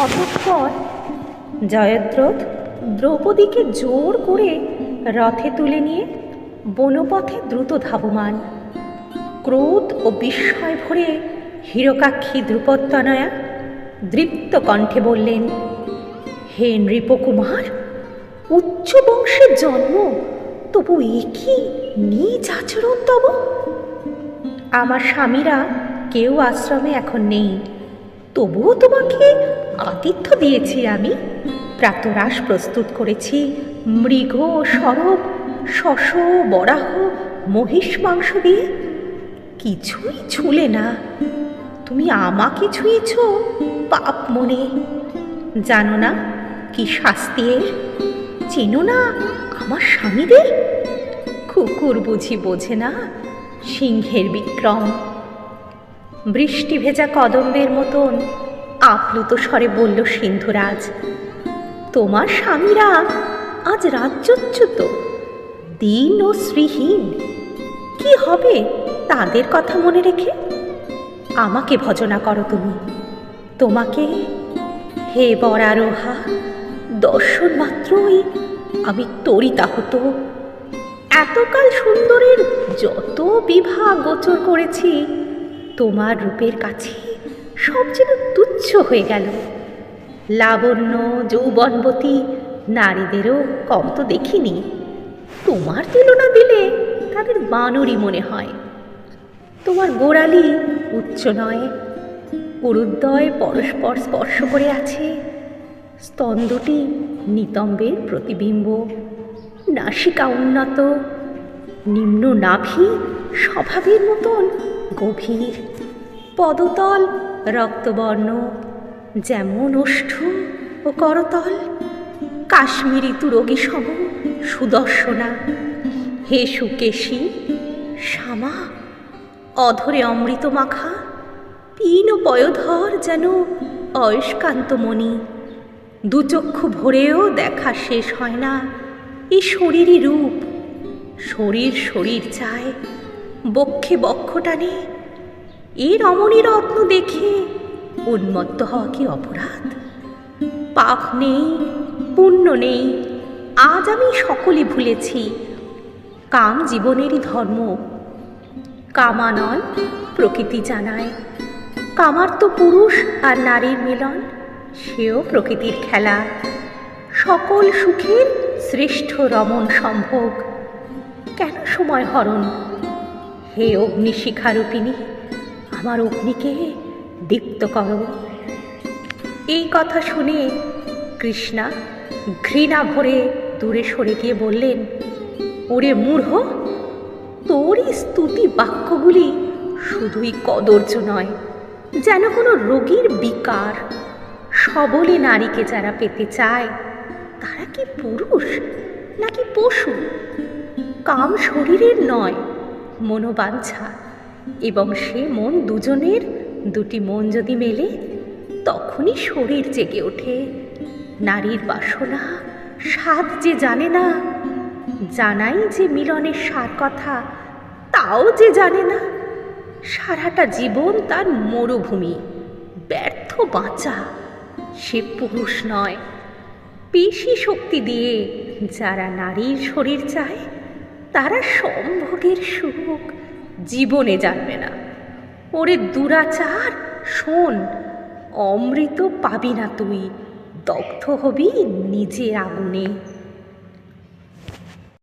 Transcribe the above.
অতঃপর জয়দ্রথ দ্রৌপদীকে জোর করে রথে তুলে নিয়ে বনপথে দ্রুত ধাবমান। ক্রোধ ও বিস্ময় ভরে হিরকাক্ষী দ্রুপদতনয়া দৃপ্ত কণ্ঠে বললেন, হে নৃপকুমার, উচ্চ বংশের জন্ম, তবু এ কি নীচ আচরণ তব? আমার স্বামীরা কেউ আশ্রমে এখন নেই, তবুও তোমাকে আতিথ্য দিয়েছি আমি। প্রাতরাশ প্রস্তুত করেছি মৃগ, সরব, শশ, বরাহ, মহিষ মাংস দিয়ে। কিছুই ছুলে না, তুমি আমাকে ছুঁয়েছ পাপ মনে। জানো না কি শাস্তি এর? চেনো না আমার স্বামীদের? কুকুর বুঝি বোঝে না সিংহের বিক্রম। বৃষ্টি ভেজা কদম্বের মতন আপ্লুত স্বরে বলল সিন্ধুরাজ, তোমার স্বামীরা আজ রাজ্যচ্যুত, দীন ও শ্রীহীন। কি হবে তাদের কথা মনে রেখে? আমাকে ভজনা করো তুমি। তোমাকে, হে বরারোহা, দর্শন মাত্রই আমি তরিতাহত। এতকাল সুন্দরের যত বিভা গোচর করেছি, তোমার রূপের কাছে সব যেন তুচ্ছ হয়ে গেল। লাবণ্য যৌবনবতী নারীদেরও কম তো দেখিনি। তোমার তুলনা দিলে তাদের বানরই মনে হয়। তোমার গোড়ালি উচ্চ নয়, উরুদ্বয় পরস্পর স্পর্শ করে আছে, স্তন দুটি নিতম্বের প্রতিবিম্ব, নাসিকা উন্নত, নিম্ন নাভি স্বভাবের মতন গভীর, পদতল রক্তবর্ণ, যেমন ওষ্ঠ ও করতল, কাশ্মীরি তুরগী সম সুদর্শনা। হে সুকেশী, শ্যামা, অধরে অমৃত মাখা, পীন ও পয়োধর যেন অয়স্কান্তমণি। দুচক্ষু ভরেও দেখা শেষ হয় না এই শরীরই রূপ। শরীর শরীর চায়, বক্ষে বক্ষ টানে। এই রমণী রত্ন দেখে উন্মত্ত হওয়া কি অপরাধ? পাপ নেই, পুণ্য নেই, আজ আমি সকলই ভুলেছি। কাম জীবনেরই ধর্ম। কামানল প্রকৃতি জানায়, কামার্ত পুরুষ আর নারীর মিলন, সেও প্রকৃতির খেলা। সকল সুখের শ্রেষ্ঠ রমণ সম্ভোগ, কেন সময় হরণ? হে অগ্নিশিখারূপিণী, আমার অগ্নিকে দীপ্ত করো। এই কথা শুনে কৃষ্ণা ঘৃণা ভরে দূরে সরে গিয়ে বললেন, ওরে মূঢ়, তোরই স্তুতি বাক্যগুলি শুধুই কদর্য নয়, যেন কোনো রোগীর বিকার। সবলে নারীকে যারা পেতে চায়, তারা কি পুরুষ নাকি পশু? কাম শরীরের নয়, মনোবাঞ্ছা, এবং সে মন দুজনের, দুটি মন যদি মেলে, তখনই শরীর জেগে ওঠে। নারীর বাসনা স্বাদ যে জানে না, জানাই যে মিলনের সার কথা, তাও যে জানে না। সারাটা জীবন তার মরুভূমি, ব্যর্থ বাঁচা। সে পুরুষ নয়। পেশি শক্তি দিয়ে যারা নারীর শরীর চায়, তারা সম্ভোগের সুখ জীবনে জানবে না। ওরে দুরাচার, শোন, অমৃত পাবি না তুই, দগ্ধ হবি নিজের আগুনে।